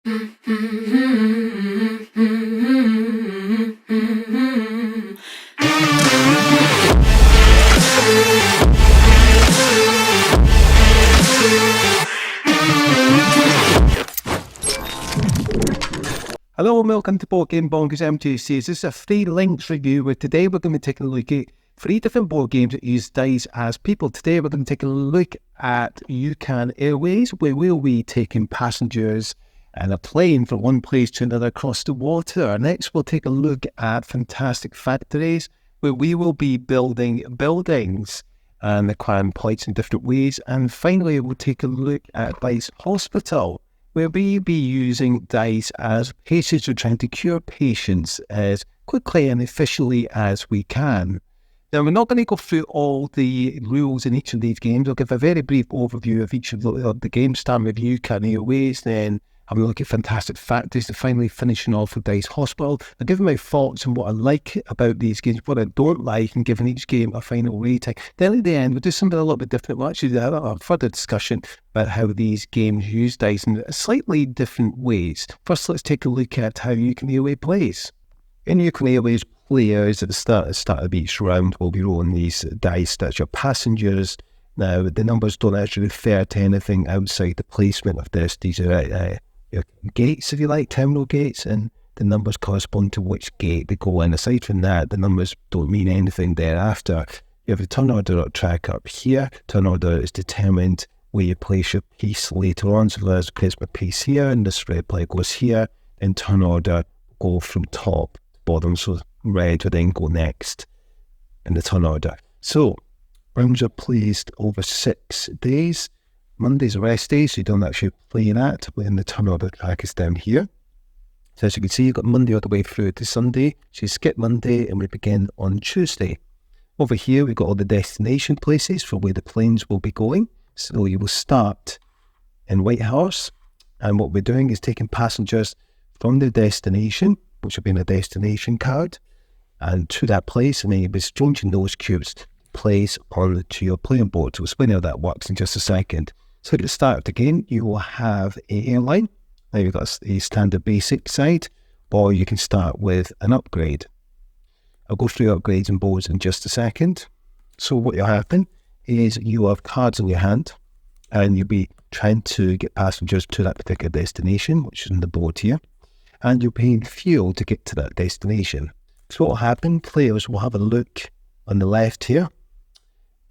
Hello and welcome to Board Game Bonkers MTC. This is a free links review where today we're going to be taking a look at 3 different board games that use dice as people. Today we're going to take a look at UCAN Airways, where we'll be taking passengers and a plane from one place to another across the water. Next we'll take a look at Fantastic Factories, where we will be building buildings and acquiring points in different ways. And finally we'll take a look at Dice Hospital, where we'll be using dice as patients are trying to cure patients as quickly and efficiently as we can. Now, we're not going to go through all the rules in each of these games. I'll give a very brief overview of each of the games, starting with UCAN Airways, then have a look at Fantastic Factories, and finally finishing off with Dice Hospital. I'll give my thoughts on what I like about these games, what I don't like, and giving each game a final rating. Then at the end, we'll do something a little bit different. We'll actually have a further discussion about how these games use dice in slightly different ways. First, let's take a look at how UCAN Airways plays. In UCAN Airways, players at the start of each round will be rolling these dice. That's your passengers. Now, the numbers don't actually refer to anything outside the placement of this. These are your gates, if you like, terminal gates, and the numbers correspond to which gate they go in. Aside from that, the numbers don't mean anything thereafter. You have a turn order track up here. Turn order is determined where you place your piece later on. So there's place my piece here, and this red player goes here, and turn order go from top to bottom. So red would then go next in the turn order. So rounds are placed over 6 days. Monday's a rest day, so you don't actually play that, when the turn order track is down here. So as you can see, you've got Monday all the way through to Sunday. So you skip Monday and we begin on Tuesday. Over here, we've got all the destination places for where the planes will be going. So you will start in Whitehorse, and what we're doing is taking passengers from their destination, which will be in a destination card, and to that place, and then you'll be exchanging those cubes place onto your playing board. So we'll explain how that works in just a second. So at the start of the game, you will have an airline. Now you've got a standard basic side, or you can start with an upgrade. I'll go through upgrades and boards in just a second. So what will happen is you have cards in your hand, and you'll be trying to get passengers to that particular destination, which is on the board here, and you're paying fuel to get to that destination. So what will happen, players will have a look on the left here,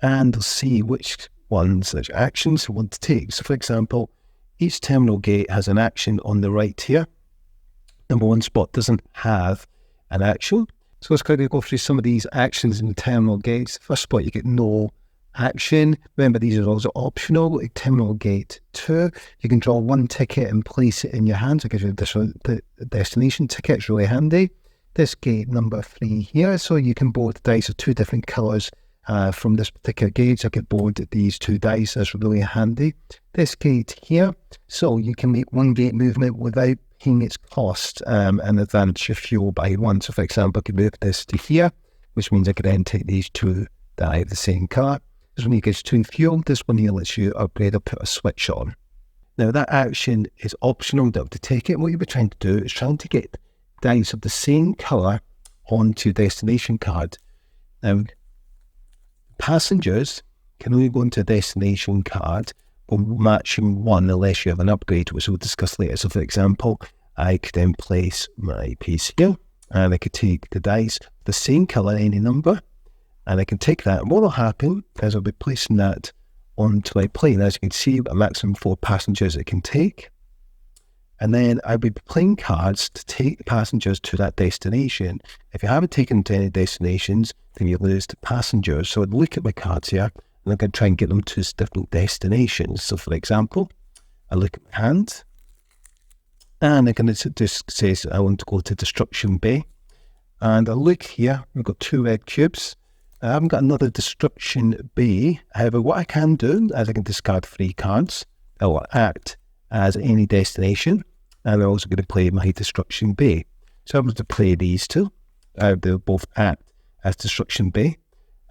and they'll see which ones, such actions they want to take. So for example, each terminal gate has an action on the right here. Number 1 spot doesn't have an action. So let's quickly go through some of these actions in the terminal gates. First spot, you get no action. Remember, these are also optional. Like terminal gate 2, you can draw 1 ticket and place it in your hand. So it gives you the destination ticket. It's really handy. This gate number 3 here, so you can board the dice of 2 different colours from this particular gate. So I could board these 2 dice. That's really handy. This gate here, so you can make 1 gate movement without paying its cost and advance your fuel by 1. So for example, I could move this to here, which means I could then take these 2 that I have the same car. This one here gives 2 fuel. This one here lets you upgrade or put a switch on. Now that action is optional. You don't have to take it. What you'll be trying to do is trying to get dice of the same colour onto your destination card. Now, passengers can only go into a destination card or matching 1 unless you have an upgrade, which we'll discuss later. So for example, I could then place my piece here, and I could take the dice the same colour, any number, and I can take that. And what will happen is I'll be placing that onto my plane. As you can see, a maximum 4 passengers it can take. And then I'll be playing cards to take the passengers to that destination. If you haven't taken to any destinations, then you lose the passengers. So I'd look at my cards here, and I'm going to try and get them to different destinations. So for example, I look at my hand, and I'm going to just say I want to go to Destruction Bay. And I look here, we've got 2 red cubes. I haven't got another Destruction Bay. However, what I can do is I can discard 3 cards that will act as any destination. And I'm also going to play my Destruction Bay. So I'm going to play these 2. They'll both act as Destruction Bay.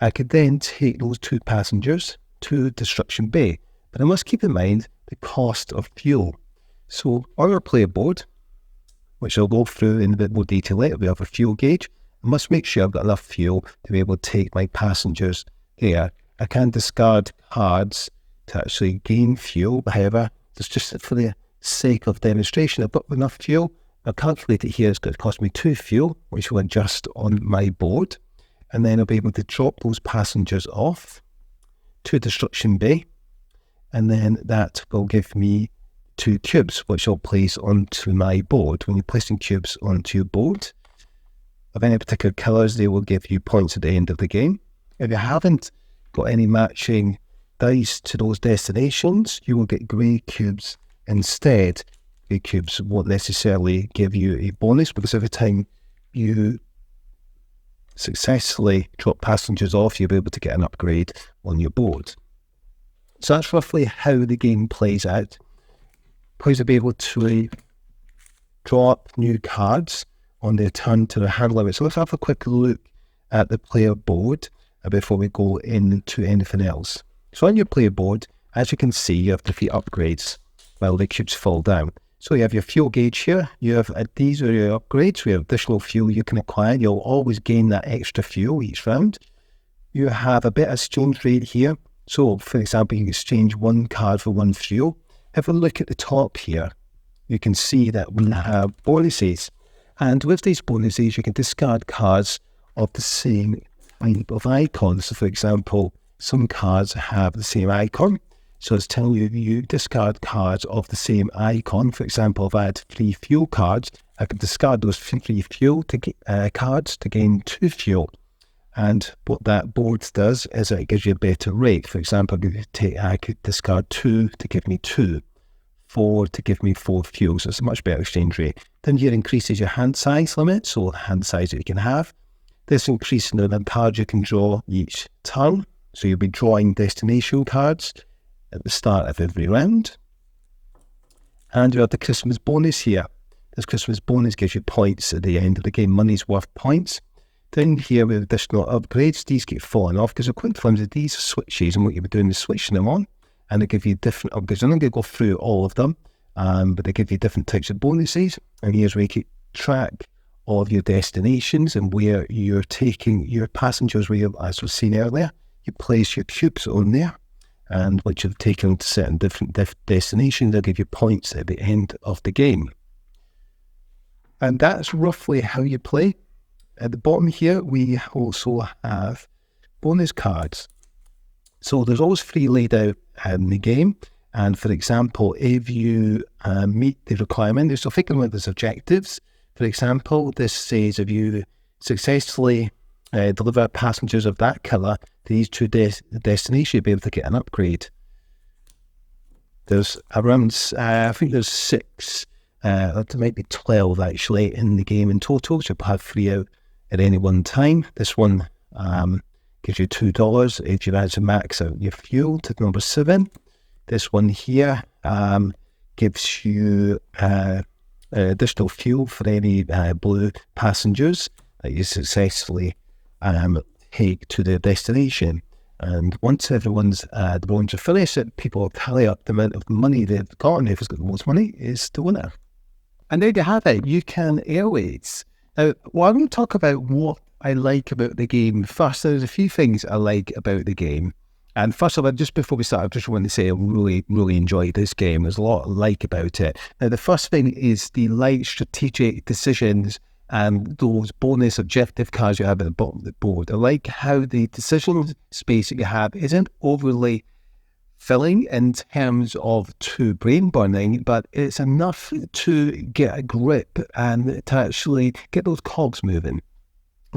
I could then take those 2 passengers to Destruction Bay. But I must keep in mind the cost of fuel. So on our player board, which I'll go through in a bit more detail later, we have a fuel gauge. I must make sure I've got enough fuel to be able to take my passengers here. I can discard cards to actually gain fuel. However, it's just for the sake of demonstration, I've got enough fuel. I'll calculate it here. It's going to cost me 2 fuel, which will adjust on my board. And then I'll be able to drop those passengers off to Destruction Bay. And then that will give me 2 cubes, which I'll place onto my board. When you're placing cubes onto your board of any particular colours, they will give you points at the end of the game. If you haven't got any matching dice to those destinations, you will get grey cubes instead. Grey cubes won't necessarily give you a bonus, because every time you successfully drop passengers off, you'll be able to get an upgrade on your board. So that's roughly how the game plays out. Players will be able to draw up new cards on their turn to their hand limit. So let's have a quick look at the player board before we go into anything else. So on your player board, as you can see, you have 3 upgrades while the cubes fall down. So you have your fuel gauge here. You have these are your upgrades. We have additional fuel you can acquire. You'll always gain that extra fuel each round. You have a bit of exchange rate here. So, for example, you can exchange 1 card for 1 fuel. Have a look at the top here. You can see that we have bonuses. And with these bonuses, you can discard cards of the same type of icons. So, for example, some cards have the same icon. So it's telling you, you discard cards of the same icon. For example, if I had 3 fuel cards, I could discard those 3 fuel cards to gain 2 fuel. And what that board does is it gives you a better rate. For example, I could discard 2 to give me 2, 4 to give me 4 fuel. So it's a much better exchange rate. Then here increases your hand size limit, so the hand size that you can have. This increases the number of cards you can draw each turn. So you'll be drawing destination cards at the start of every round. And you have the Christmas bonus here. This Christmas bonus gives you points at the end of the game, money's worth points. Then here with additional upgrades, these keep falling off because they're quite flimsy. These are switches, and what you'll be doing is switching them on, and they give you different upgrades. I'm not going to go through all of them, but they give you different types of bonuses. And here's where you keep track of your destinations and where you're taking your passengers, where you, as was seen earlier, you place your cubes on there, and once you've taken to certain different destinations, they'll give you points at the end of the game. And that's roughly how you play. At the bottom here, we also have bonus cards. So there's always 3 laid out in the game. And for example, if you meet the requirement, so thinking about these objectives, for example, this says if you successfully deliver passengers of that colour to these 2 destinations, you'll be able to get an upgrade. There's around, I think there's 6, there might be 12 actually in the game in total, so you'll have 3 out at any one time. This one gives you $2 if you manage to max out your fuel to number 7. This one here gives you additional fuel for any blue passengers that you successfully take to their destination. And once everyone's the rounds are finished, people tally up the amount of money they've gotten. Whoever's got the most money is the winner. And there you have it, UCAN Airways. Now, well, I'm going to talk about what I like about the game first. There's a few things I like about the game. And first of all, just before we start, I just want to say I really, really enjoyed this game. There's a lot I like about it. Now, the first thing is the light strategic decisions and those bonus objective cards you have at the bottom of the board. I like how the decision space that you have isn't overly filling in terms of too brain burning, but it's enough to get a grip and to actually get those cogs moving.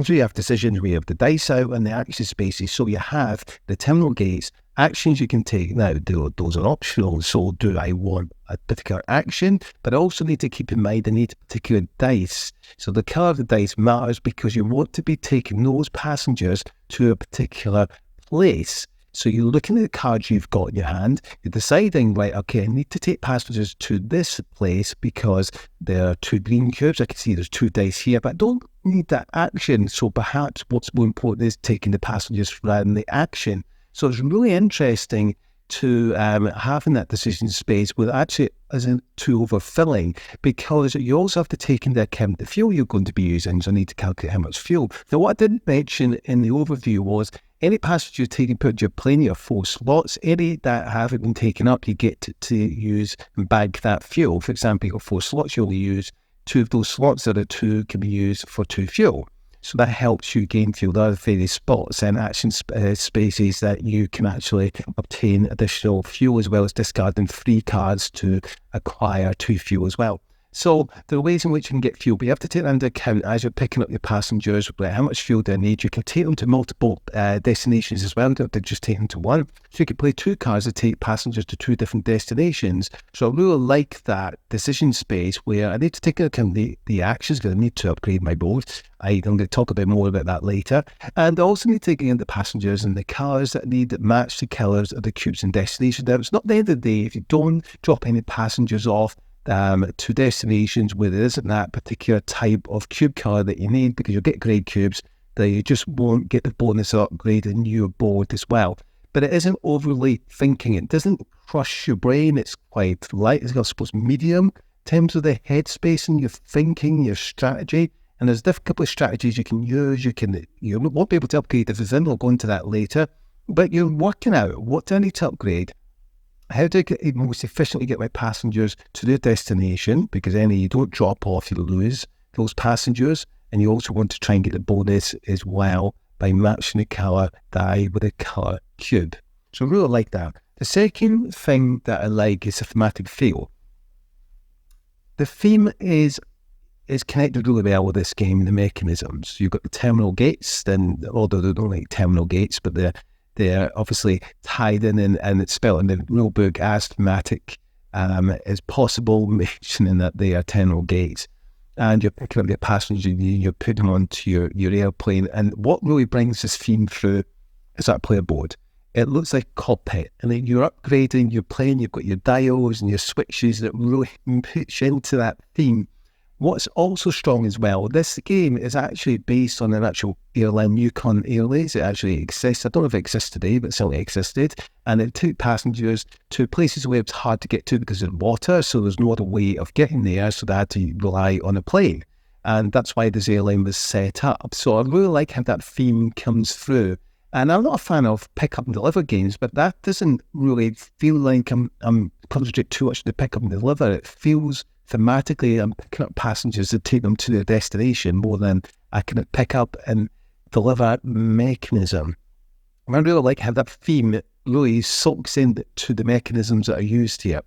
So you have decisions where you have the dice out and the action spaces. So you have the terminal gates, actions you can take. Now, those are optional. So do I want a particular action? But I also need to keep in mind I need a particular dice. So the colour of the dice matters because you want to be taking those passengers to a particular place. So you're looking at the cards you've got in your hand, you're deciding, right, okay, I need to take passengers to this place because there are 2 green cubes. I can see there's 2 dice here, but I don't need that action. So perhaps what's more important is taking the passengers rather than the action. So it's really interesting to having that decision space where actually isn't too overfilling, because you also have to take into account the fuel you're going to be using. So I need to calculate how much fuel. Now, what I didn't mention in the overview was any passengers you're taking put your plane, you have 4 slots. Any that haven't been taken up, you get to use and bag that fuel. For example, you've got 4 slots, you only use 2 of those slots. The other 2 can be used for 2 fuel. So that helps you gain fuel. There are various spots and action spaces that you can actually obtain additional fuel, as well as discarding 3 cards to acquire 2 fuel as well. So there are ways in which you can get fuel, but you have to take that into account as you're picking up your passengers. Like, how much fuel do I need? You can take them to multiple destinations as well. You don't have to just take them to one. So you can play 2 cards to take passengers to 2 different destinations. So I really like that decision space where I need to take into account the actions, because I need to upgrade my boat. I'm going to talk a bit more about that later. And I also need to take in the passengers and the colours that need to match the colours of the cubes and destinations. Now, it's not the end of the day if you don't drop any passengers off to destinations where there isn't that particular type of cube colour that you need, because you'll get grey cubes that you just won't get the bonus upgrade in your board as well. But it isn't overly thinking. It doesn't crush your brain. It's quite light. It's got, I suppose, medium in terms of the headspace and your thinking, your strategy. And there's a couple of strategies you can use. You won't be able to upgrade everything. We'll go into that later. But you're working out, what do I need to upgrade? How do I most efficiently get my passengers to their destination? Because you don't drop off, you lose those passengers. And you also want to try and get the bonus as well by matching the colour die with a colour cube. So I really like that. The second thing that I like is the thematic feel. The theme is connected really well with this game, the mechanisms. You've got the terminal gates, although they're not like terminal gates, but they're obviously tied in and it's spelled in the rule book as thematic as possible, mentioning that they are terminal gates. And you're picking up your passengers, you're putting them onto your airplane. And what really brings this theme through is that player board. It looks like a cockpit, and then you're upgrading your plane, you've got your dials and your switches that really push into that theme. What's also strong as well, this game is actually based on an actual airline, Yukon Airways. It actually exists. I don't know if it exists today, but it certainly existed. And it took passengers to places where it's hard to get to because of water, so there's no other way of getting there, so they had to rely on a plane. And that's why this airline was set up. So I really like how that theme comes through. And I'm not a fan of pick up and deliver games, but that doesn't really feel like I'm concentrating too much to pick up and deliver. It feels thematically I'm picking up passengers to take them to their destination more than I can pick up and deliver mechanism. And I really like how that theme really soaks into the mechanisms that are used here.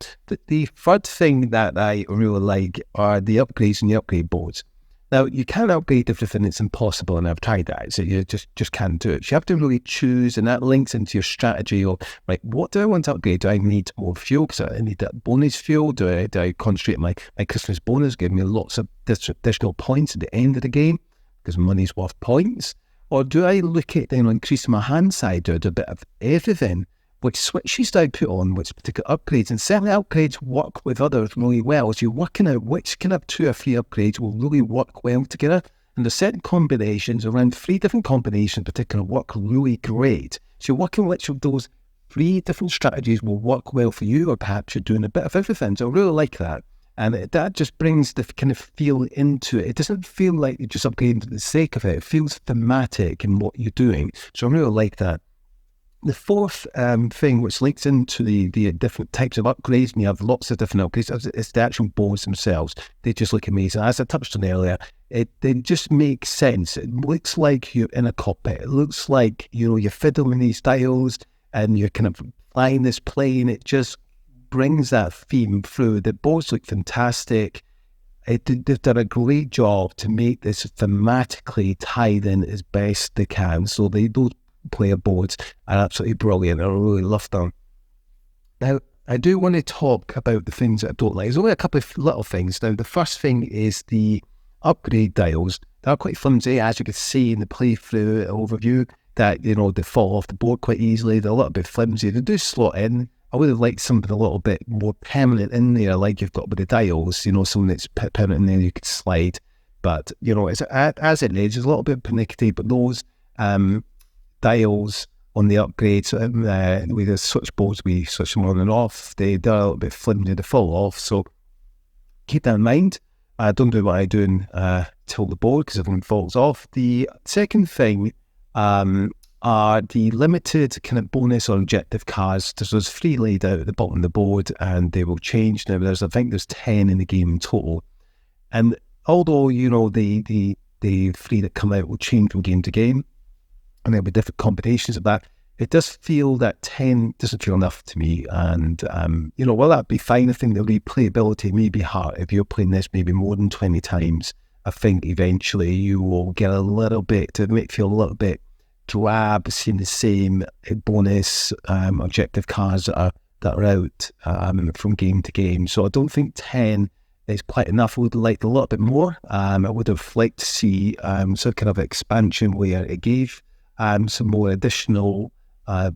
The third thing that I really like are the upgrades and the upgrade boards. Now, you can't upgrade everything, it's impossible, and I've tried that, so you just can't do it. So you have to really choose, and that links into your strategy of, right, what do I want to upgrade? Do I need more fuel? Because I need that bonus fuel. Do I concentrate my Christmas bonus, give me lots of additional points at the end of the game, because money's worth points? Or do I look at increasing my hand size, do a bit of everything? Which switches do I put on, which particular upgrades? And certainly upgrades work with others really well. So you're working out which kind of 2 or 3 upgrades will really work well together. And there's certain combinations, around 3 different combinations in particular, work really great. So you're working which of those 3 different strategies will work well for you, or perhaps you're doing a bit of everything. So I really like that. And that just brings the kind of feel into it. It doesn't feel like you're just upgrading for the sake of it. It feels thematic in what you're doing. So I really like that. The fourth thing, which links into the different types of upgrades, and you have lots of different upgrades, is the actual boards themselves. They just look amazing. As I touched on earlier, they just make sense. It looks like you're in a cockpit. It looks like, you're fiddling these dials and you're kind of flying this plane. It just brings that theme through. The boards look fantastic. They've done a great job to make this thematically tied in as best they can. So those player boards are absolutely brilliant. I really love them. Now, I do want to talk about the things that I don't like. There's only a couple of little things. Now, the first thing is the upgrade dials. They're quite flimsy, as you can see in the playthrough overview, that, they fall off the board quite easily. They're a little bit flimsy. They do slot in. I would have liked something a little bit more permanent in there, like you've got with the dials, something that's permanent in there you could slide. But, as it is, it's a little bit pernickety, but those dials on the upgrades. With the switchboards, we switch them on and off. They're a little bit flimsy to fall off, so keep that in mind. Don't do what I do and tilt the board, because everything falls off. The second thing are the limited kind of bonus or objective cards. There's 3 laid out at the bottom of the board, and they will change. Now, I think there's 10 in the game in total. And although, the 3 that come out will change from game to game, and there'll be different combinations of that, it does feel that 10 doesn't feel enough to me. And, while that'd be fine, I think the replayability may be hard. If you're playing this maybe more than 20 times, I think eventually you will get a little bit, to make it feel a little bit drab, seeing the same bonus objective cards that are out from game to game. So I don't think 10 is quite enough. I would have liked a little bit more. I would have liked to see some kind of expansion where it gave some more additional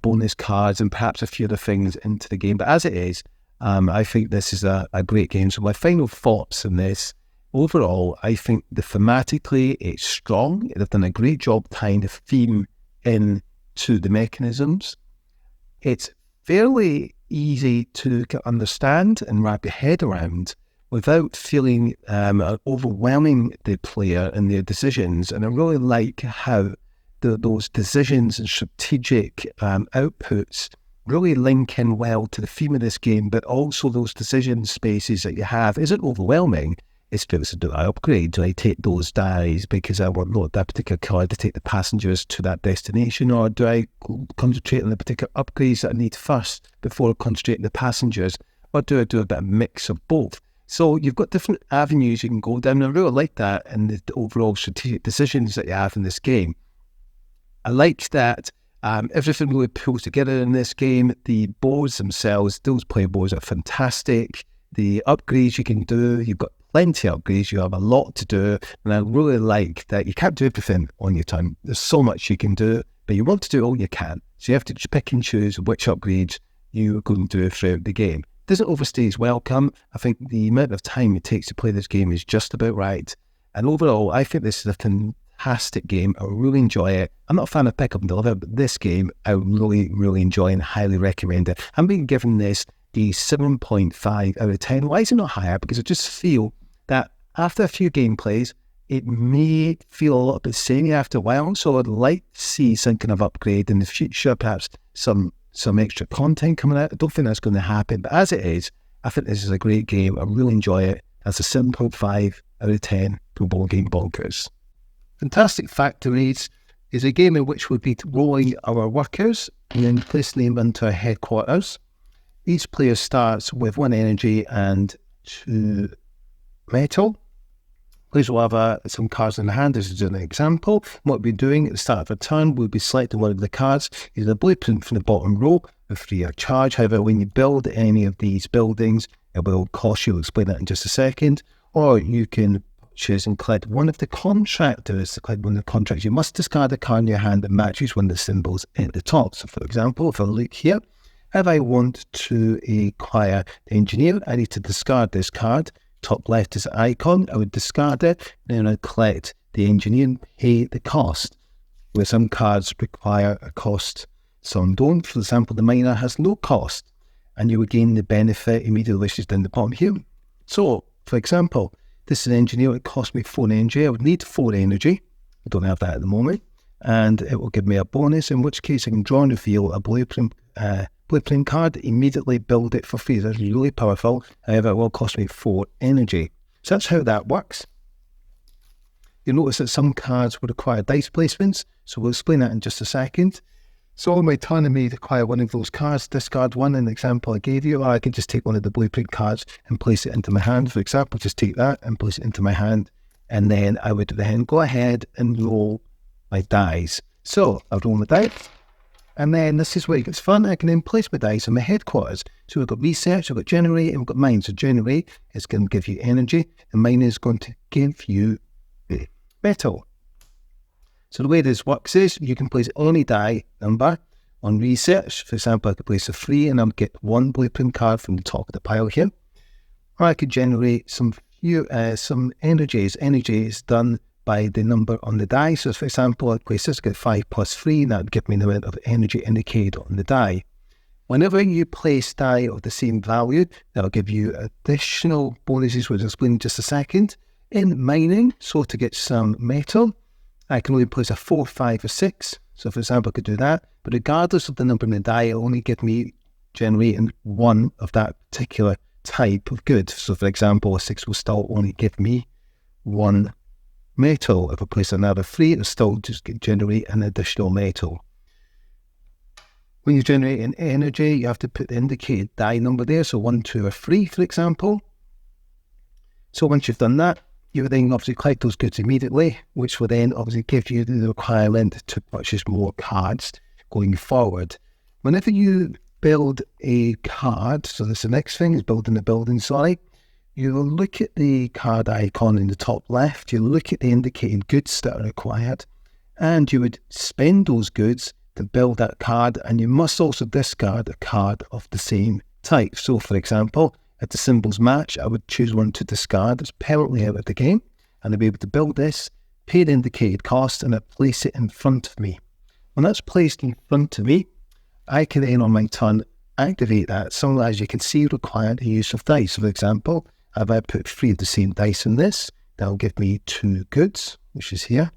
bonus cards and perhaps a few other things into the game. But as it is, I think this is a great game. So my final thoughts on this: overall, I think thematically it's strong. They've done a great job tying the theme into the mechanisms. It's fairly easy to understand and wrap your head around without feeling overwhelming the player and their decisions. And I really like how those decisions and strategic outputs really link in well to the theme of this game, but also those decision spaces that you have isn't overwhelming. It's, do I upgrade? Do I take those dies because I want that particular card to take the passengers to that destination, or do I concentrate on the particular upgrades that I need first before concentrating the passengers, or do I do a bit of mix of both? So you've got different avenues you can go down. I really like that, and the overall strategic decisions that you have in this game. I like that everything really pulls together in this game. The boards themselves, those player boards are fantastic. The upgrades you can do, you've got plenty of upgrades, you have a lot to do, and I really like that you can't do everything on your time. There's so much you can do, but you want to do all you can. So you have to pick and choose which upgrades you're going to do throughout the game. It doesn't overstay its welcome. I think the amount of time it takes to play this game is just about right. And overall, I think this is a fantastic game. I really enjoy it. I'm not a fan of Pick Up and Deliver, but this game I really, really enjoy and highly recommend it. I'm being given this the 7.5 out of 10. Why is it not higher? Because I just feel that after a few gameplays, it may feel a little bit samey after a while. So I'd like to see some kind of upgrade in the future, perhaps some extra content coming out. I don't think that's going to happen, but as it is, I think this is a great game. I really enjoy it. That's a 7.5 out of 10 for Board Game Bonkers. Fantastic Factories is a game in which we'll be rolling our workers and then placing them into our headquarters. Each player starts with 1 energy and 2 metal. Players will have some cards in the hand. This is an example. What we'll be doing at the start of a turn, we'll be selecting one of the cards, either a blueprint from the bottom row with 3 charge. However, when you build any of these buildings, it will cost you. I'll explain that in just a second. Or you can choose and collect one of the contractors. To collect one of the contracts, you must discard a card in your hand that matches one of the symbols at the top. So, for example, if I look here, if I want to acquire the engineer, I need to discard this card. Top left is an icon. I would discard it, then I'd collect the engineer and pay the cost. Where some cards require a cost, some don't. For example, the miner has no cost, and you would gain the benefit immediately, which is down the bottom here. So, for example, this is an engineer. It cost me 4 energy. I would need 4 energy. I don't have that at the moment, and it will give me a bonus. In which case, I can draw and reveal a blueprint card, immediately build it for free. That's really powerful. However, it will cost me 4 energy. So that's how that works. You'll notice that some cards will require dice placements, so we'll explain that in just a second. So on my turn, I may acquire one of those cards, discard one in the example I gave you, or I can just take one of the blueprint cards and place it into my hand. For example, just take that and place it into my hand, and then I would then go ahead and roll my dice. So I'll roll my dice. And then this is where it gets fun. I can then place my dice in my headquarters. So we've got research, we've got generate, and we've got mine. So generate is going to give you energy, and mine is going to give you metal. So the way this works is you can place any die number on research. For example, I could place a 3 and I'll get 1 blueprint card from the top of the pile here. Or I could generate some energies. Energy is done by the number on the die. So for example, I'd place this, get 5 plus 3, and that would give me the amount of energy indicated on the die. Whenever you place die of the same value, that'll give you additional bonuses, which I'll explain in just a second. In mining, so to get some metal, I can only place a 4, 5, or 6. So for example, I could do that. But regardless of the number in the die, it'll only give me generating one of that particular type of good. So for example, a 6 will still only give me one metal. If I place another 3, it'll still just generate an additional metal. When you're generating energy, you have to put the indicated die number there. So 1, 2, or 3, for example. So once you've done that, you would then obviously collect those goods immediately, which will then obviously give you the requirement to purchase more cards going forward. Whenever you build a card, so that's the next thing, is building the building, you will look at the card icon in the top left, you look at the indicated goods that are required, and you would spend those goods to build that card, and you must also discard a card of the same type. So for example, if the symbols match, I would choose one to discard that's permanently out of the game, and I'll be able to build this, pay the indicated cost, and I place it in front of me. When that's placed in front of me, I can then on my turn activate that. So as you can see, require the use of dice. So for example, if I put 3 of the same dice in this, that'll give me 2 goods, which is here.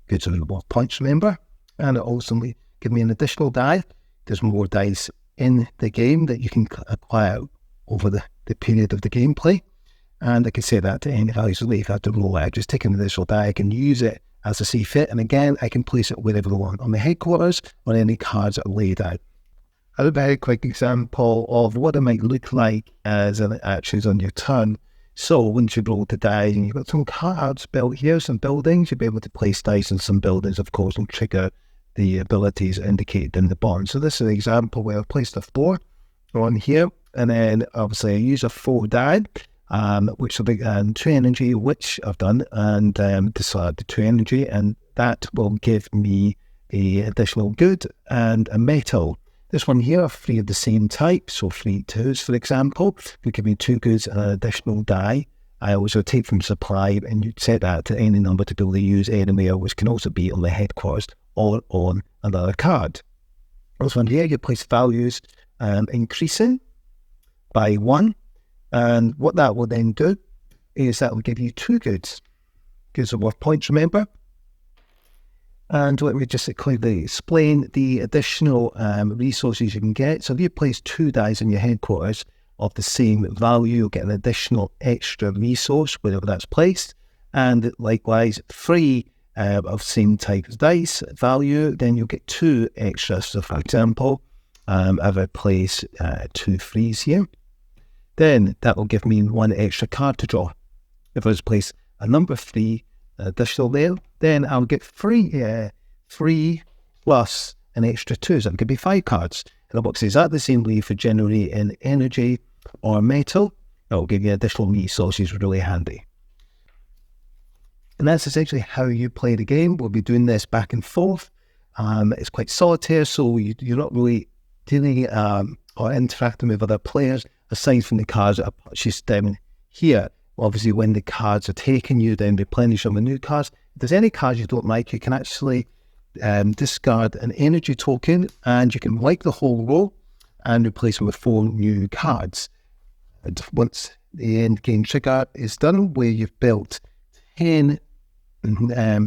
Goods are reward points, remember? And it also give me an additional die. There's more dice in the game that you can acquire over the period of the gameplay. And I can set that to any value. So if I have to roll out, just take an additional die, I can use it as I see fit. And again, I can place it wherever I want, on the headquarters or any cards that are laid out. A very quick example of what it might look like as an actions on your turn. So once you've rolled the die and you've got some cards built here, some buildings, you'll be able to place dice in some buildings, of course, and trigger the abilities indicated in the bond. So this is an example where I've placed a 4 on here, and then obviously I use a 4 die, which will be 2 energy, which I've done, and discard the 2 energy, and that will give me a additional good and a metal. This one here, 3 of the same type, so 3 2s, for example, will give me 2 goods and an additional die. I also take from supply, and you set that to any number to be able to use anywhere, which can also be on the headquarters or on another card. This one here, you place values increasing by 1, and what that will then do is that will give you 2 goods. Goods are worth points, remember? And let me just clearly explain the additional resources you can get. So if you place 2 dice in your headquarters of the same value, you'll get an additional extra resource wherever that's placed. And likewise, 3 of same type of dice value, then you'll get 2 extras. So for example, if I place 2 3s here, then that will give me 1 extra card to draw. If I just place a number 3 additional there, then I'll get 3 plus an extra 2, so it could be 5 cards. And the box is that the same way for generating energy or metal. It'll give you additional resources, really handy. And that's essentially how you play the game. We'll be doing this back and forth. It's quite solitaire, so you're not really dealing or interacting with other players aside from the cards that are purchased down here. Obviously, when the cards are taken, you then replenish them with new cards. If there's any cards you don't like, you can actually discard an energy token, and you can wipe the whole row and replace them with 4 new cards. And once the end game trigger is done, where you've built 10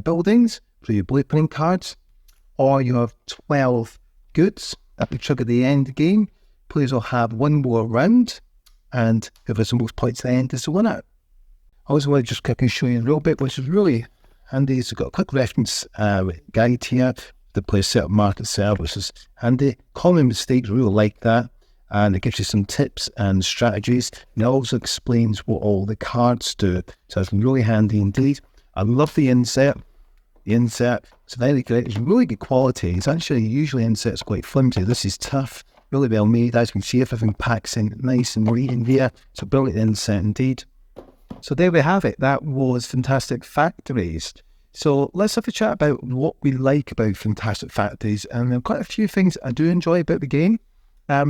buildings for your blueprint cards, or you have 12 goods that will trigger the end game, players will have 1 more round, and whoever's the most points at the end is the winner. I also want to just quickly show you a little bit, which is really handy. So I've got a quick reference guide here to play certain market services. Handy. Common mistakes, really like that. And it gives you some tips and strategies. And it also explains what all the cards do. So it's really handy indeed. I love the insert. The insert, it's very great. It's really good quality. It's actually, usually insert's quite flimsy. This is tough, really well made. As you can see, everything packs in nice and neat in here. So brilliant insert indeed. So there we have it. That was Fantastic Factories. So let's have a chat about what we like about Fantastic Factories. And there are quite a few things I do enjoy about the game.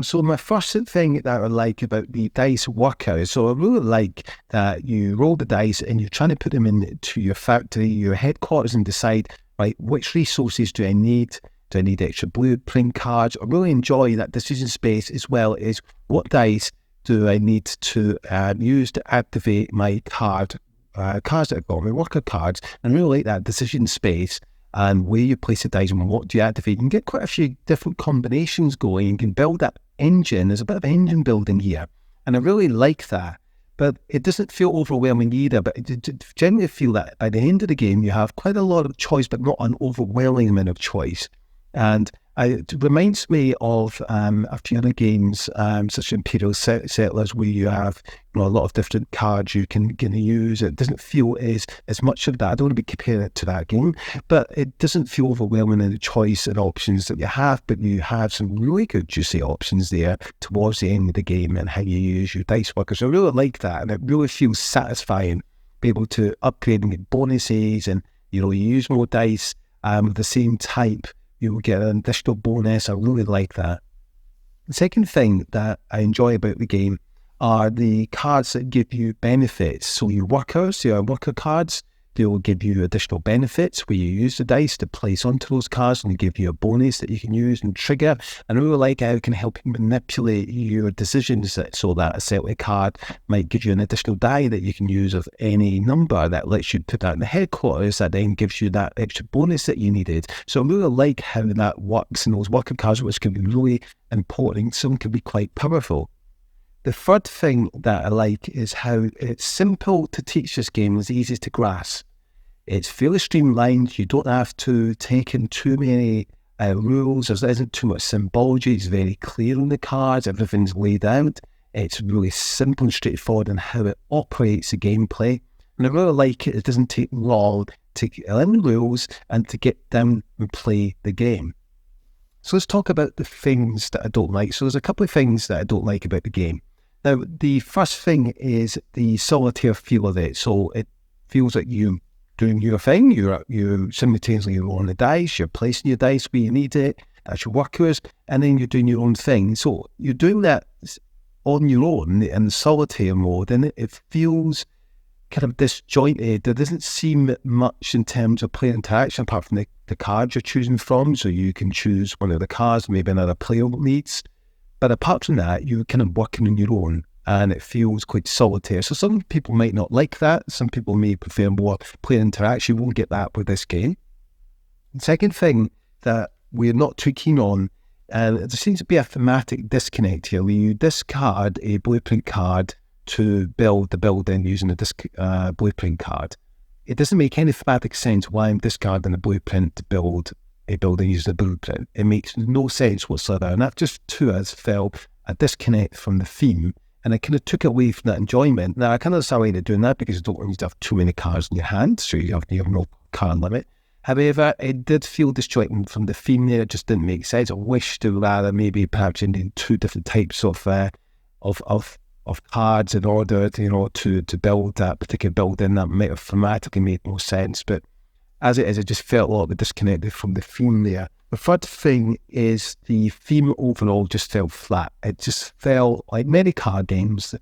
So my first thing that I like about the dice workers, so I really like that you roll the dice and you're trying to put them into your factory, your headquarters, and decide, right, which resources do I need? Do I need extra blueprint cards? I really enjoy that decision space, as well as what dice do I need to use to activate my cards that I've got, my worker cards, and really like that decision space and where you place the dice and what do you activate. You can get quite a few different combinations going. You can build that engine. There's a bit of engine building here, and I really like that. But it doesn't feel overwhelming either. But I generally feel that by the end of the game, you have quite a lot of choice, but not an overwhelming amount of choice. And it reminds me of a few other games, such as Imperial Settlers, where you have a lot of different cards you can use. It doesn't feel as much of that. I don't want to be comparing it to that game, but it doesn't feel overwhelming in the choice and options that you have. But you have some really good, juicy options there towards the end of the game and how you use your dice workers. I really like that, and it really feels satisfying, be able to upgrade and get bonuses, and you use more dice of the same type. You will get an additional bonus. I really like that. The second thing that I enjoy about the game are the cards that give you benefits. So your workers, your worker cards, they will give you additional benefits where you use the dice to place onto those cards, and they give you a bonus that you can use and trigger. And I really like how it can help you manipulate your decisions, so that a certain card might give you an additional die that you can use of any number that lets you put that in the headquarters, that then gives you that extra bonus that you needed. So I really like how that works in those worker cards, which can be really important. Some can be quite powerful. The third thing that I like is how it's simple to teach this game. It's easy to grasp. It's fairly streamlined. You don't have to take in too many rules. There isn't too much symbology. It's very clear on the cards. Everything's laid out. It's really simple and straightforward in how it operates the gameplay. And I really like it. It doesn't take long to learn the rules and to get down and play the game. So let's talk about the things that I don't like. So there's a couple of things that I don't like about the game. Now, the first thing is the solitaire feel of it. So it feels like you doing your thing. You're simultaneously rolling the dice, you're placing your dice where you need it, as your workers, and then you're doing your own thing. So you're doing that on your own in the solitaire mode, and it feels kind of disjointed. There doesn't seem much in terms of player interaction apart from the cards you're choosing from. So you can choose one of the cards maybe another player needs. But apart from that, you're kind of working on your own, and it feels quite solitaire. So some people might not like that. Some people may prefer more player interaction. You won't get that with this game. The second thing that we're not too keen on, and there seems to be a thematic disconnect here, where you discard a blueprint card to build the building using a blueprint card. It doesn't make any thematic sense why I'm discarding a blueprint to build a building using a blueprint. It makes no sense whatsoever, and that just to us felt a disconnect from the theme, and it kind of took away from that enjoyment. Now I kind of understand why they're doing that, because you don't want you to have too many cards in your hand, so you have no card limit. However, it did feel disjointing from the theme there. It just didn't make sense. I wish to rather maybe perhaps in two different types of cards in order to build that particular building. That might have thematically made more sense, but as it is, it just felt a little bit disconnected from the theme there. The third thing is the theme overall just felt flat. It just felt like many card games.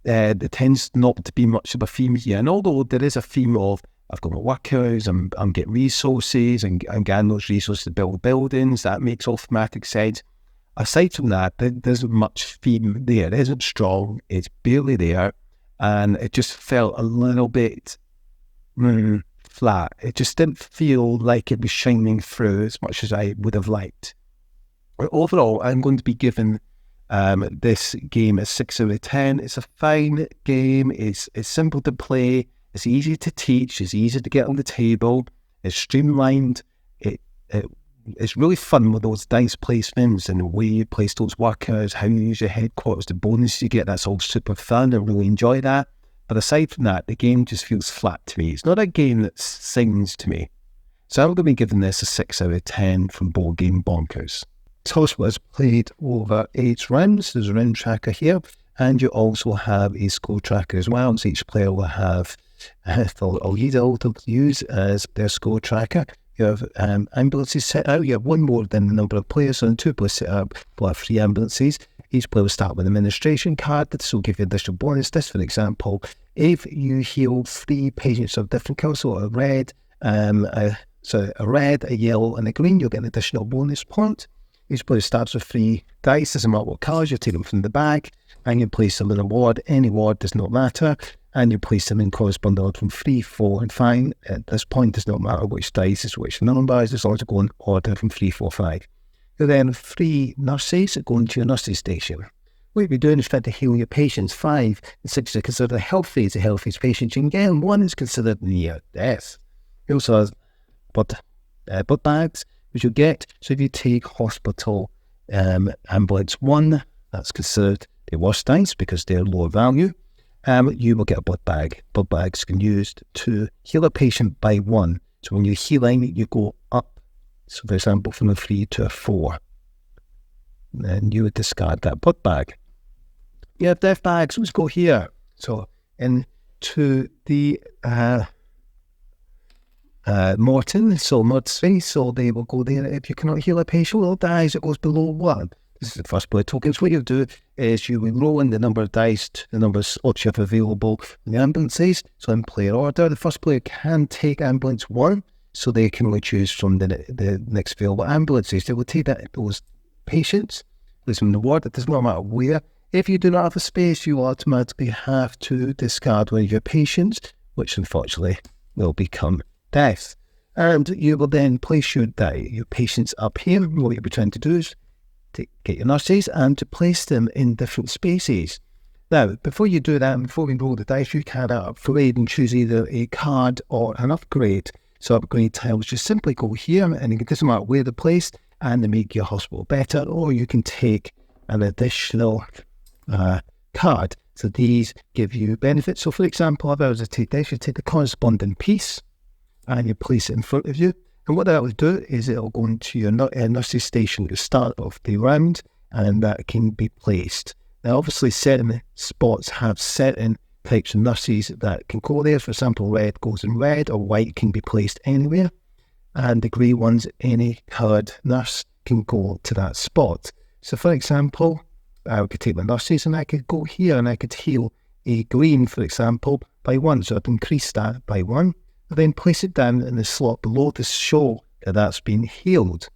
There tends not to be much of a theme here. And although there is a theme of I've got my workers, I'm getting resources and getting those resources to build buildings, that makes all thematic sense. Aside from that, there isn't much theme there. It isn't strong. It's barely there. And it just felt a little bit flat. It just didn't feel like it was shining through as much as I would have liked. But overall, I'm going to be giving this game a 6 out of 10. It's a fine game. It's simple to play. It's easy to teach. It's easy to get on the table. It's streamlined. It's really fun with those dice placements and the way you place those workers, how you use your headquarters, the bonus you get. That's all super fun. I really enjoy that. But aside from that, the game just feels flat to me. It's not a game that sings to me. So I'm going to be giving this a 6 out of 10 from Board Game Bonkers. Toast was played over 8 rounds. There's a round tracker here, and you also have a score tracker as well. So each player will have, I'll use as their score tracker. you have ambulances set out. You have one more than the number of players, so 2 players set up, we'll have 3 ambulances. Each player will start with an administration card. This will give you additional bonus. This, for example, if you heal 3 patients of different colours, so a red, a red, a yellow, and a green, you'll get an additional bonus point. Each player starts with 3 dice. Doesn't matter what colours, you take them from the bag, and you place them in a ward. Any ward does not matter, and you place them in corresponding order from 3, 4, and 5. At this point, it does not matter which dice is which numbers, as long as you go in order from 3, 4, 5. You then 3 nurses that go into your nurses station. What you're doing is trying to heal your patients. 5 and 6 are considered the healthiest patients you can get, and 1 is considered near death. You also have blood bags, which you get. So if you take hospital ambulance 1, that's considered the worst dice because they're lower value. You will get a blood bag. Blood bags can be used to heal a patient by 1. So when you're healing, you go up. So for example, from a 3 to a 4. Then you would discard that blood bag. You have death bags. Let's go here. So into the Morton, so Mudsley, so they will go there. If you cannot heal a patient who dies, it goes below 1. This is the first player tokens. What you'll do is you will roll in the number of dice to the number of slots you have available in the ambulances. So in player order, the first player can take ambulance 1, so they can only choose from the next available ambulances. They will take those patients, place them in the ward. It does not matter where. If you do not have a space, you automatically have to discard one of your patients, which unfortunately will become death. And you will then place your patients up here. What you'll be trying to do is to get your nurses and to place them in different spaces. Now, before you do that, and before we roll the dice, you can upgrade and choose either a card or an upgrade. So upgrade tiles, just simply go here, and it doesn't matter where they're placed, and they make your hospital better, or you can take an additional card. So these give you benefits. So for example, if I was to take this, you take the corresponding piece, and you place it in front of you. And what that will do is it will go into your nurse's station at the start of the round, and that can be placed. Now, obviously, certain spots have certain types of nurses that can go there. For example, red goes in red, or white can be placed anywhere. And the grey ones, any coloured nurse can go to that spot. So, for example, I could take my nurses and I could go here and I could heal a green, for example, by 1. So I'd increase that by 1. And then place it down in the slot below to show that that's been healed.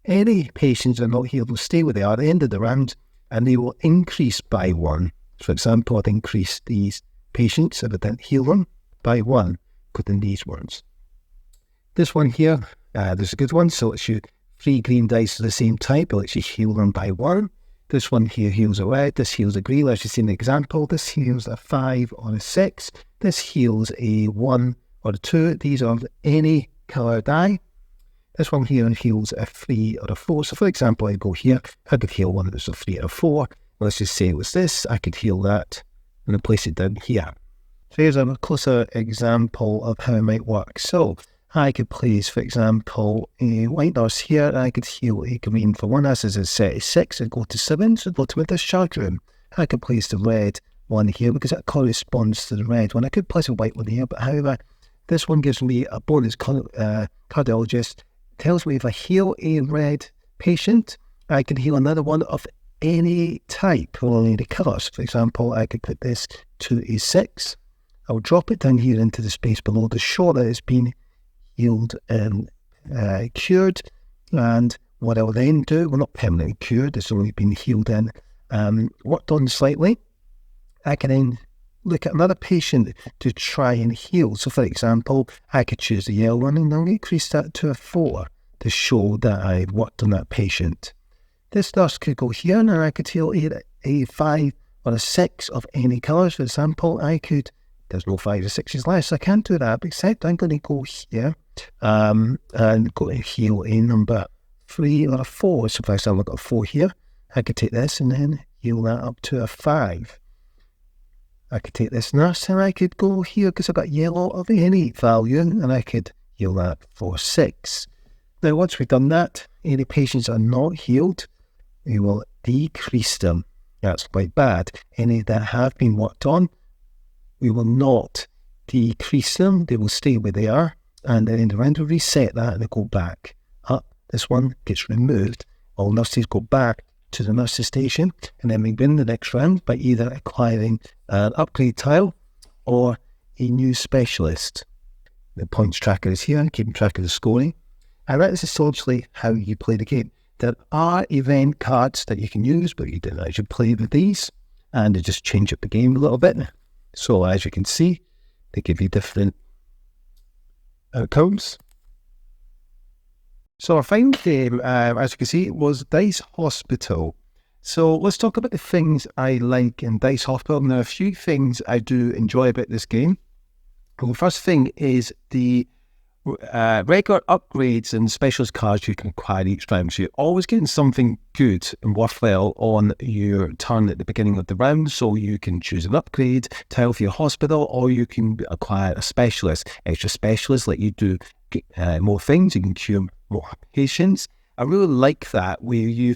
Any patients that are not healed will stay where they are at the end of the round, and they will increase by 1. For example, I'd increase these patients, if I didn't heal them, by 1, putting these ones. This one here, there's a good one, so it's you 3 green dice of the same type, it'll actually heal them by 1. This one here heals a red, this heals a green, let's just see an example. This heals a 5 or a 6, this heals a 1 or a 2, these are any colour die. This one here heals a 3 or a 4, so for example, I go here, I could heal one that's a 3 or a 4. Let's just say it was this, I could heal that and then place it down here. So here's a closer example of how it might work. So I could place, for example, a white nurse here, and I could heal a green for 1. This is a set of 6 and go to 7, so go to my discharge room. I could place the red one here because that corresponds to the red one. I could place a white one here, but however, this one gives me a bonus. Cardiologist tells me if I heal a red patient, I can heal another one of any type or any colours. For example, I could put this to a 6. I'll drop it down here into the space below to show that it's been healed and cured. And what I'll then do, well, not permanently cured, it's only been healed and worked on slightly. I can then look at another patient to try and heal. So for example, I could choose the yellow one and I'll increase that to a 4 to show that I've worked on that patient. This nurse could go here and I could heal a 5 or a 6 of any colours. For example, I could, there's no 5 or 6s left, so I can't do that, except I'm going to go here and go and heal a number 3 or a 4. So for example, I've got a 4 here. I could take this and then heal that up to a 5. I could take this nurse and I could go here because I've got yellow of any value and I could heal that for 6. Now, once we've done that, any patients are not healed, we will decrease them. That's quite bad. Any that have been worked on, we will not decrease them. They will stay where they are. and then the round will reset that and they go back up. This one gets removed. All nurses go back to the nurses station, and then we win the next round by either acquiring an upgrade tile or a new specialist. The points tracker is here, keeping track of the scoring. And that is essentially how you play the game. There are event cards that you can use, but you don't actually play with these, and they just change up the game a little bit. So as you can see, they give you different outcomes. So our final game, as you can see, was Dice Hospital. So let's talk about the things I like in Dice Hospital. There are a few things I do enjoy about this game. Well, the first thing is the regular upgrades and specialist cards you can acquire each round. So you're always getting something good and worthwhile on your turn at the beginning of the round. So you can choose an upgrade tile for your hospital, or you can acquire a specialist. Extra specialists let you do more things. You can cure more patients. I really like that, where you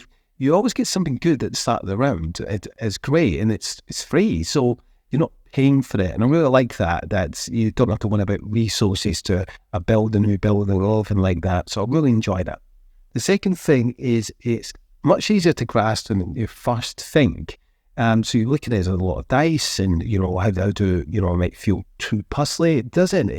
always get something good at the start of the round. It's great, and it's free, so you're not paying for it. And I really like that you don't have to worry about resources to build a new building or anything like that. So I really enjoy that. The second thing is it's much easier to grasp than you first think. So you look at it as a lot of dice, and how do it might feel too puzzly. It doesn't.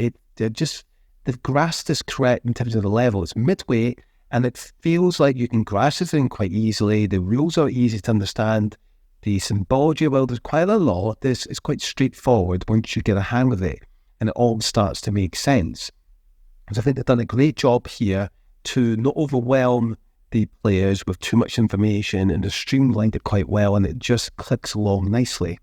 The grasp is correct in terms of the level. It's midway, and it feels like you can grasp the thing quite easily. The rules are easy to understand. The symbology, well, there's quite a lot. It's quite straightforward once you get a hang of it, and it all starts to make sense. So I think they've done a great job here to not overwhelm the players with too much information, and they've streamlined it quite well, and it just clicks along nicely.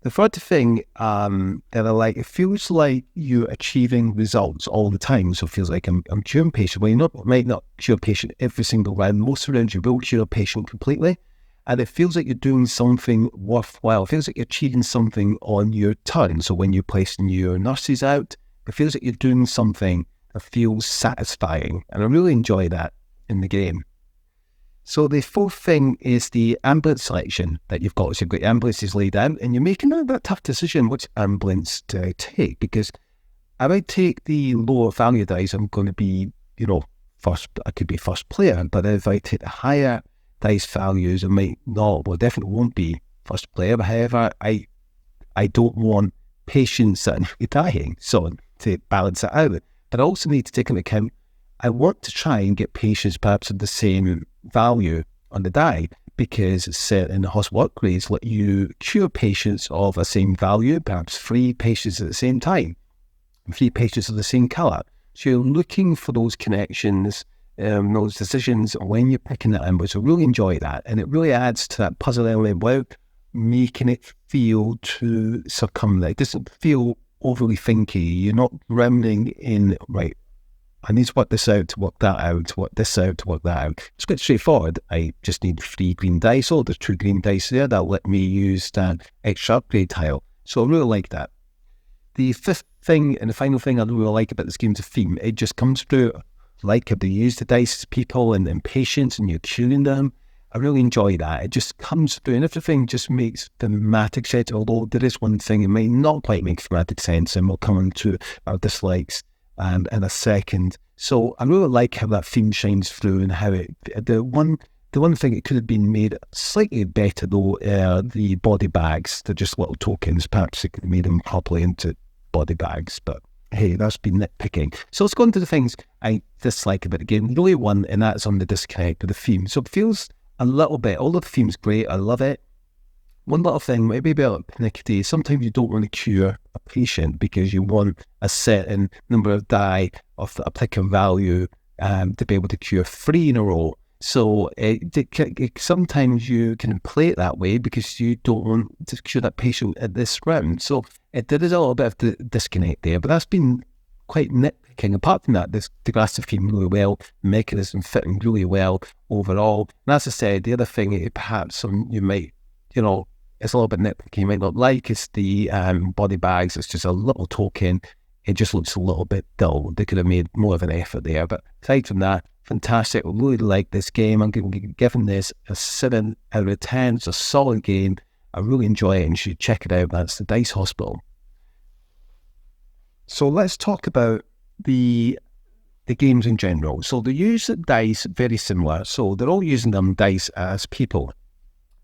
The third thing that I like, it feels like you're achieving results all the time. So it feels like I'm curing patient. Well, you might not cure a patient every single round. Most rounds you will cure a patient completely. And it feels like you're doing something worthwhile. It feels like you're achieving something on your turn. So when you're placing your nurses out, it feels like you're doing something that feels satisfying. And I really enjoy that in the game. So the fourth thing is the ambulance selection that you've got. So you've got your ambulances laid out, and you're making a tough decision which ambulance to take, because if I take the lower value dice, I'm going to be, first. I could be first player. But if I take the higher dice values, I might not. Well, definitely won't be first player. But however, I don't want patients that are dying, so to balance it out. But I also need to take into account, I want to try and get patients perhaps of the same value on the die, because certain hospital upgrades let you cure patients of the same value, perhaps 3 patients at the same time, 3 patients of the same colour. So you're looking for those connections, those decisions when you're picking that ambulance. I really enjoy that, and it really adds to that puzzle element without making it feel too circumvented. It doesn't feel overly thinky. You're not rounding in, right, I need to work this out, to work that out, to work this out, to work that out. It's quite straightforward. I just need 3 green dice. Oh, there's 2 green dice there. That'll let me use that extra upgrade tile. So I really like that. The fifth thing and the final thing I really like about this game is the theme. It just comes through, like how they use the dice as people and patients, and you're curing them. I really enjoy that. It just comes through, and everything just makes thematic sense, although there is one thing it may not quite make thematic sense, and we'll come on to our dislikes in a second. So I really like how that theme shines through, and how the one thing it could have been made slightly better though, the body bags. They're just little tokens. Perhaps it could have made them properly into body bags, but hey, that's been nitpicking. So let's go into the things I dislike about the game. Really one, and that's on the disconnect with the theme. So it feels a little bit, although the theme's great, I love it. One little thing, maybe a bit panicky, sometimes you don't want to cure a patient because you want a certain number of die of a particular value to be able to cure 3 in a row. So sometimes you can play it that way because you don't want to cure that patient at this round. So there is a little bit of the disconnect there, but that's been quite nitpicking. Apart from that, the grasp theme really well, mechanism fitting really well overall. And as I said, the other thing perhaps you might, it's a little bit nitpicky, you might not like, is the body bags. It's just a little token. It just looks a little bit dull. They could have made more of an effort there. But aside from that, fantastic. I really like this game. I'm giving this a 7 out of 10. It's a solid game. I really enjoy it, and you should check it out. That's the Dice Hospital. So let's talk about the games in general. So they use dice very similar. So they're all using them dice as people.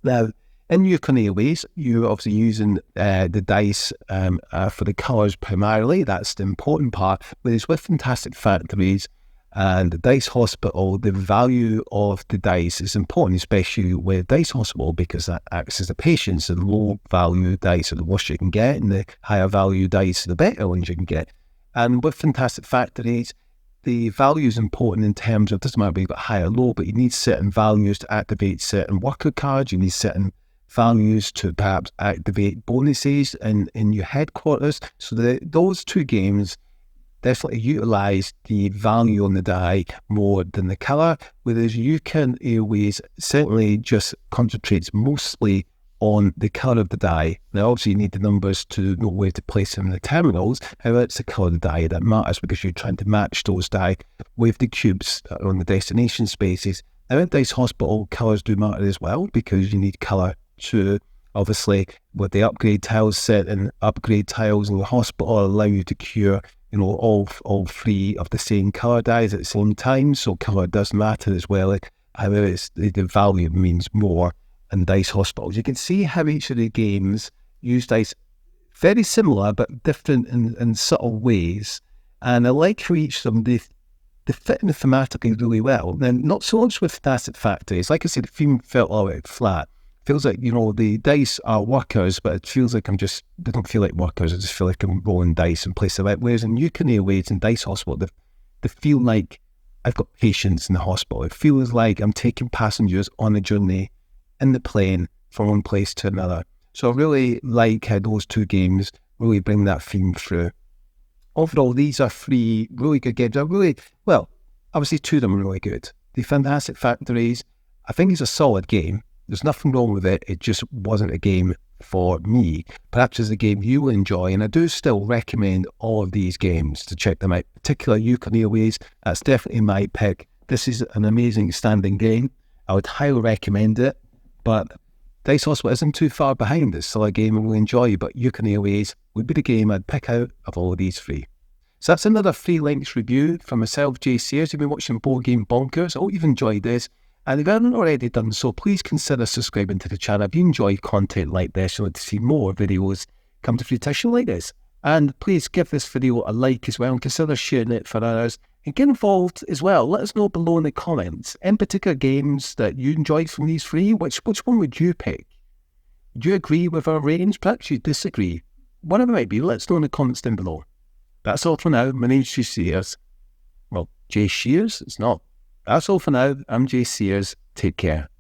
Now, in Yukon Airways, you're obviously using the dice for the colours primarily. That's the important part. Whereas with Fantastic Factories and the Dice Hospital, the value of the dice is important, especially with Dice Hospital, because that acts as a patient. So the low value dice are the worst you can get, and the higher value dice are the better ones you can get. And with Fantastic Factories, the value is important in terms of, doesn't matter if you've got high or low, but you need certain values to activate certain worker cards. You need certain values to perhaps activate bonuses in your headquarters. So those two games definitely utilise the value on the die more than the colour, whereas Yukon Airways certainly just concentrates mostly on the colour of the die. Now, obviously, you need the numbers to know where to place them in the terminals. However, it's the colour of the die that matters, because you're trying to match those die with the cubes that are on the destination spaces. Now, in Dice Hospital, colours do matter as well, because you need colour to, obviously, with the upgrade tiles set, and upgrade tiles in the hospital allow you to cure, all three of the same colour dies at the same time. So colour does matter as well. However, the value means more in Dice Hospitals. You can see how each of the games use dice very similar but different in subtle ways. And I like how each of them, they fit in thematically really well. And not so much with Fantastic Factories. Like I said, the theme felt a little bit flat. Feels like, the dice are workers, but it feels like they don't feel like workers. I just feel like I'm rolling dice and place them out. Whereas in Yukon Airways and Dice Hospital, they feel like I've got patients in the hospital. It feels like I'm taking passengers on a journey in the plane from one place to another. So I really like how those two games really bring that theme through. Overall, these are three really good games. Obviously two of them are really good. The Fantastic Factories, I think, is a solid game. There's nothing wrong with it. It just wasn't a game for me. Perhaps it's a game you will enjoy, and I do still recommend all of these games to check them out. Particularly Yukon Airways, that's definitely my pick. This is an amazing standing game. I would highly recommend it, but Dice Hospital isn't too far behind. It's still a game I will enjoy, but Yukon Airways would be the game I'd pick out of all of these three. So that's another Free Links review from myself, Jay Sears. You've been watching Board Game Bonkers. I hope you've enjoyed this. And if you haven't already done so, please consider subscribing to the channel. If you enjoy content like this, you'd like to see more videos come to fruition like this. And please give this video a like as well, and consider sharing it for others. And get involved as well. Let us know below in the comments, in particular games that you enjoyed from these three. Which one would you pick? Do you agree with our ratings? Perhaps you disagree. Whatever it might be, let us know in the comments down below. That's all for now. My name's Jay Sears. Well, Jay Shears? It's not. That's all for now. I'm Jay Sears. Take care.